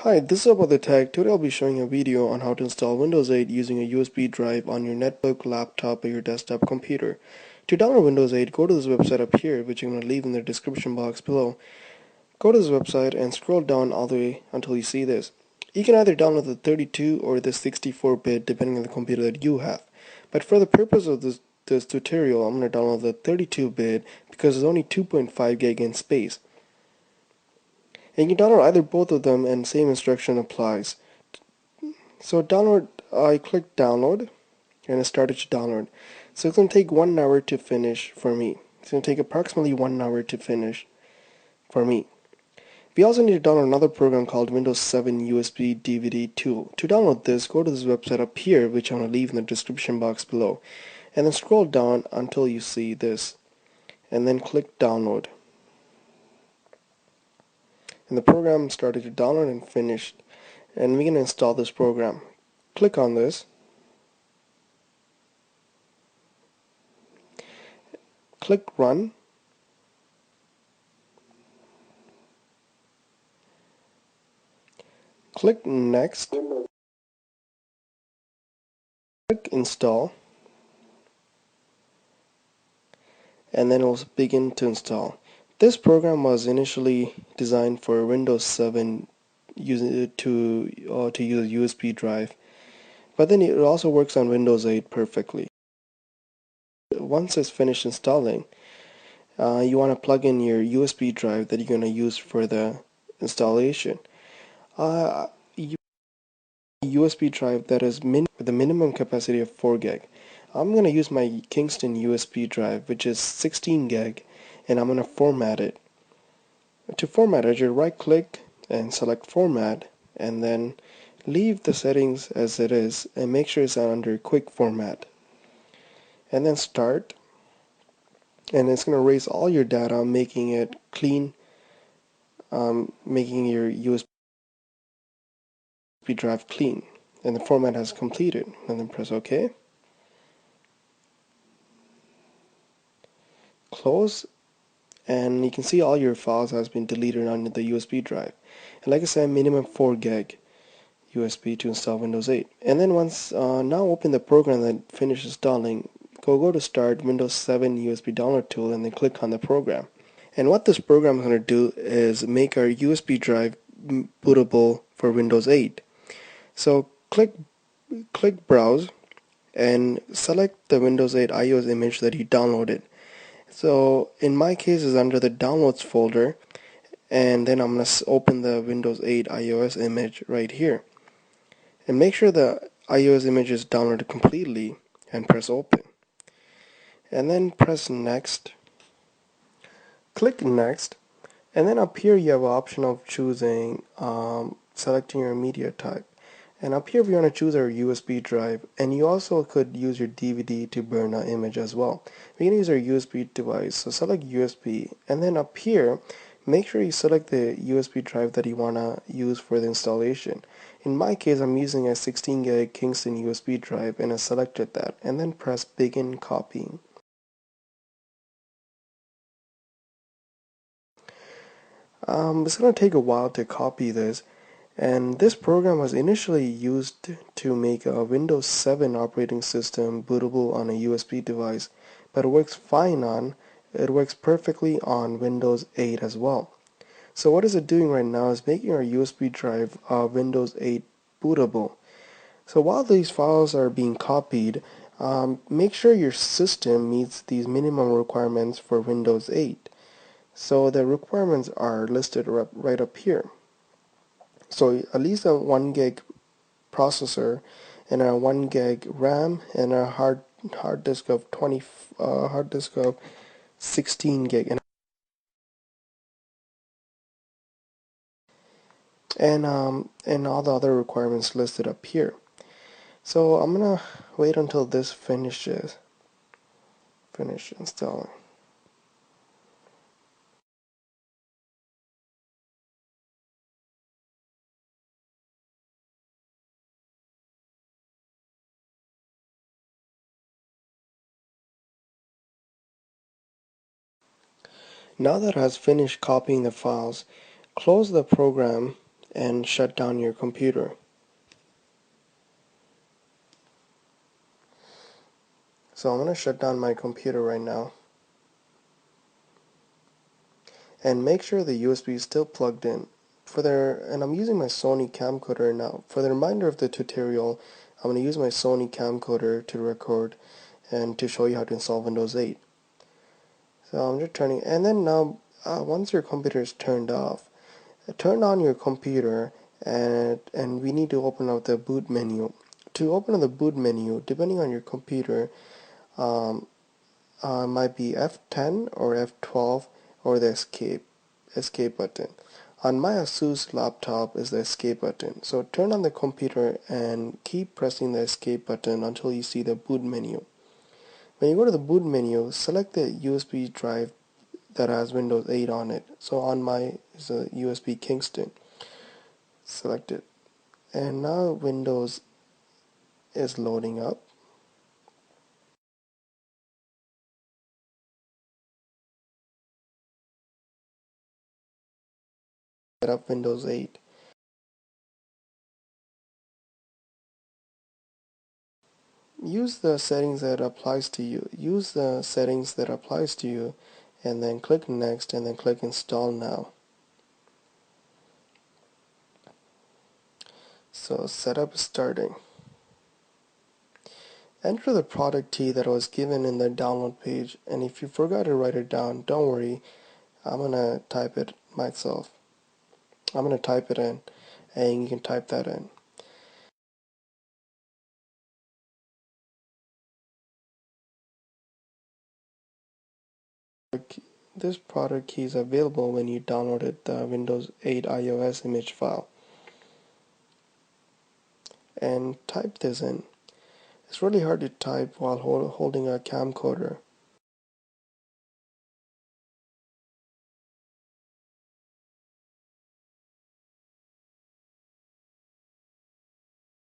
Hi, this is About the Tech. Today I'll be showing a video on how to install Windows 8 using a USB drive on your netbook, laptop, or your desktop computer. To download Windows 8, go to this website up here, which I'm going to leave in the description box below. Go to this website and scroll down all the way until you see this. You can either download the 32 or the 64-bit depending on the computer that you have. But for the purpose of this tutorial, I'm going to download the 32-bit because it's only 2.5 gig in space. And you can download either both of them and same instruction applies. So I clicked download and it started to download. So it's going to take 1 hour to finish for me. It's going to take approximately 1 hour to finish for me. We also need to download another program called Windows 7 USB DVD tool. To download this, go to this website up here, which I'm going to leave in the description box below. And then scroll down until you see this. And then click download. And the program started to download and finished. And we're going to install this program. Click on this. Click run. Click next. Click install. And then it will begin to install. This program was initially designed for Windows 7 to use a USB drive, but then it also works on Windows 8 perfectly. Once it's finished installing, you want to plug in your USB drive that you're going to use for the installation. USB drive that is with a minimum capacity of 4 gig. I'm going to use my Kingston USB drive, which is 16 gig, and I'm going to format it. To format it, you right click and select format, and then leave the settings as it is and make sure it's under quick format. And then start, and it's going to erase all your data, making it clean, making your USB drive clean. And the format has completed. And then press OK. Close, and you can see all your files has been deleted on the USB drive. And like I said, minimum 4 gig USB to install Windows 8. And then once now open the program that finishes installing. Go to Start, Windows 7 USB download tool, and then click on the program. And what this program is going to do is make our USB drive bootable for Windows 8. So click Browse and select the Windows 8 iOS image that you downloaded. So in my case it's under the Downloads folder, and then I'm going to open the Windows 8 iOS image right here. And make sure the iOS image is downloaded completely and press open. And then press next. Click next, and then up here you have an option of choosing selecting your media type. And up here we want to choose our USB drive, and you also could use your DVD to burn an image as well. We're going to use our USB device, so select USB, and then up here make sure you select the USB drive that you want to use for the installation. In my case I'm using a 16 gig Kingston USB drive, and I selected that, and then press begin copying. It's going to take a while to copy this, and this program was initially used to make a Windows 7 operating system bootable on a USB device, but it works perfectly on Windows 8 as well. So what is it doing right now is making our USB drive Windows 8 bootable. So while these files are being copied, make sure your system meets these minimum requirements for Windows 8. So the requirements are listed right up here. So at least a 1 gig processor and a 1 gig RAM and a hard disk of 16 gig and all the other requirements listed up here. So I'm gonna wait until this finish installing. Now that it has finished copying the files, close the program and shut down your computer. So I'm going to shut down my computer right now. And make sure the USB is still plugged in. And I'm using my Sony camcorder now. For the remainder of the tutorial, I'm going to use my Sony camcorder to record and to show you how to install Windows 8. So I'm just turning, and then now once your computer is turned off, turn on your computer and we need to open up the boot menu. To open up the boot menu, depending on your computer, might be F10 or F12 or the escape button. On my Asus laptop is the escape button. So turn on the computer and keep pressing the escape button until you see the boot menu. When you go to the boot menu, select the USB drive that has Windows 8 on it. So on my is a USB Kingston. Select it. And now Windows is loading up. Set up Windows 8. Use the settings that applies to you. Use the settings that applies to you, and then click next, and then click install now. So setup is starting. Enter the product key that was given in the download page, and if you forgot to write it down, don't worry, I'm gonna type it myself. I'm gonna type it in, and you can type that in. This product key is available when you downloaded the Windows 8 iOS image file. And type this in. It's really hard to type while holding a camcorder.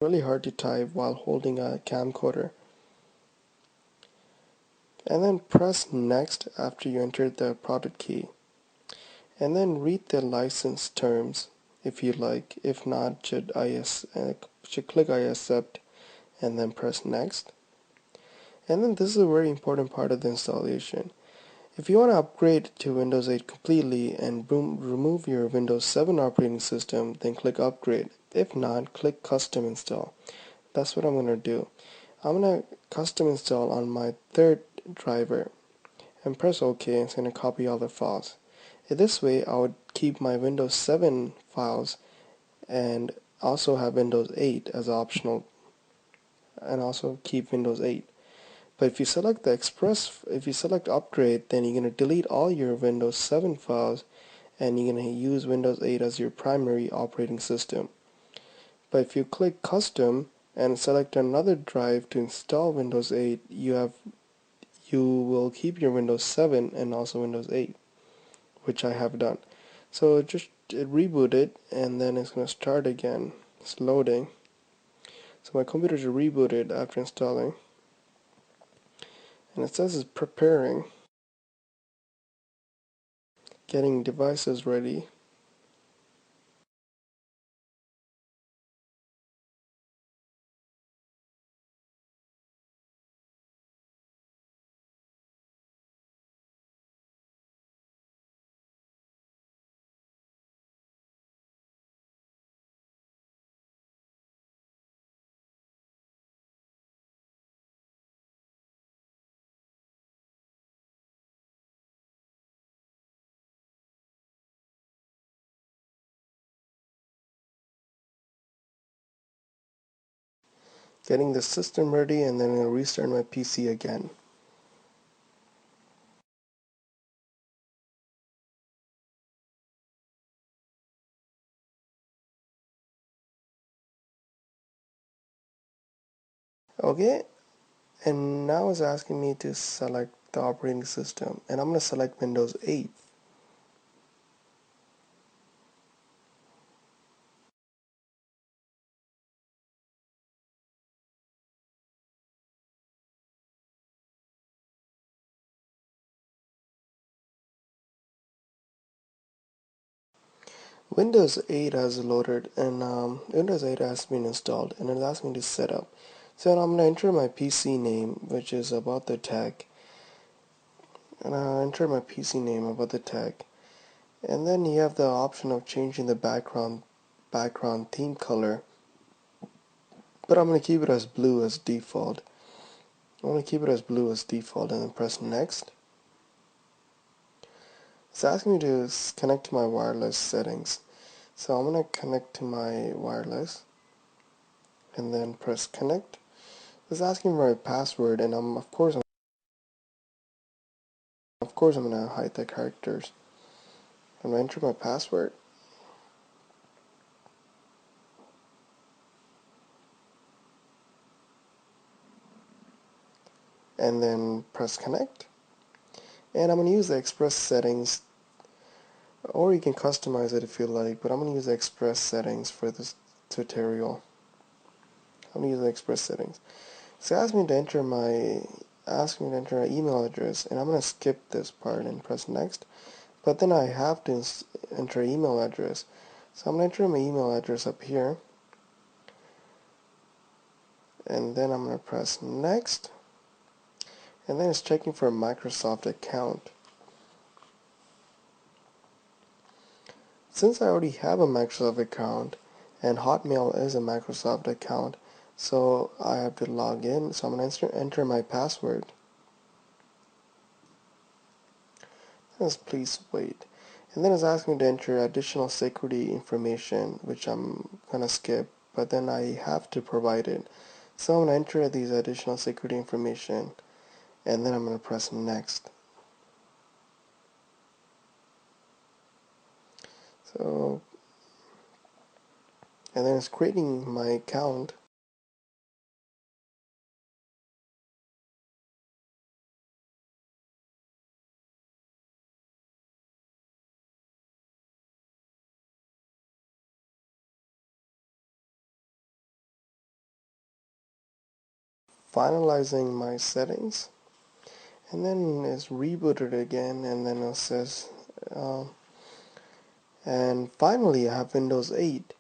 Really hard to type while holding a camcorder. And then press next after you entered the product key. And then read the license terms if you like. If not, should click I accept and then press next. And then this is a very important part of the installation. If you want to upgrade to Windows 8 completely and remove your Windows 7 operating system, then click upgrade. If not, click custom install. That's what I'm going to do. I'm going to custom install on my third driver and press OK. It's going to copy all the files. This way I would keep my Windows 7 files and also have Windows 8 as optional, and also keep Windows 8. But if you select if you select upgrade, then you're going to delete all your Windows 7 files and you're going to use Windows 8 as your primary operating system. But if you click custom and select another drive to install Windows 8, you will keep your Windows 7 and also Windows 8, which I have done. So just reboot it, and then it's going to start again. It's loading. So my computer is rebooted after installing, and it says it's preparing, getting devices ready. Getting the system ready, and then I'm going to restart my PC again. Okay, and now it's asking me to select the operating system, and I'm going to select Windows 8. Windows 8 has loaded and Windows 8 has been installed and it's asking me to set up. So I'm going to enter my PC name, which is about the tag, and I'll enter my PC name about the tag. And then you have the option of changing the background theme color, but I'm going to keep it as blue as default. I'm going to keep it as blue as default and then press next. It's asking me to connect to my wireless settings. So I'm going to connect to my wireless and then press connect. It's asking for my password, and of course I'm going to hide the characters. I'm going to enter my password. And then press connect. And I'm going to use the express settings, or you can customize it if you like, but I'm going to use the express settings for this tutorial. I'm going to use the express settings. So ask me to enter an email address, and I'm going to skip this part and press next. But then I have to enter an email address. So I'm going to enter my email address up here, and then I'm going to press next. And then it's checking for a Microsoft account. Since I already have a Microsoft account, and Hotmail is a Microsoft account, so I have to log in. So I'm going to enter my password. Just please wait. And then it's asking me to enter additional security information, which I'm going to skip, but then I have to provide it. So I'm going to enter these additional security information, and then I'm going to press next. So, and then it's creating my account. Finalizing my settings, and then it's rebooted again, and then it says and finally I have Windows 8,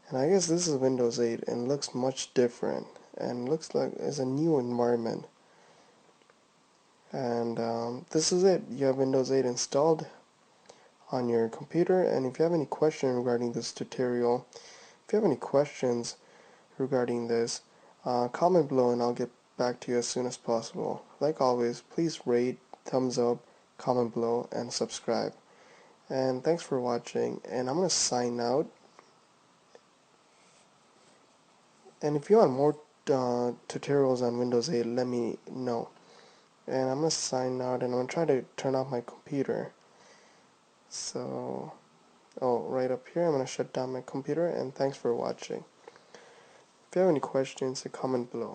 and I guess this is Windows 8 and looks much different and looks like it's a new environment. And this is it. You have Windows 8 installed on your computer, and if you have any question regarding this tutorial, if you have any questions regarding this, comment below and I'll get back to you as soon as possible. Like always, please rate, thumbs up, comment below, and subscribe. And thanks for watching, and I'm going to sign out. And if you want more tutorials on Windows 8, let me know. And I'm going to sign out, and I'm going to try to turn off my computer. So, right up here, I'm going to shut down my computer, and thanks for watching. If you have any questions, comment below.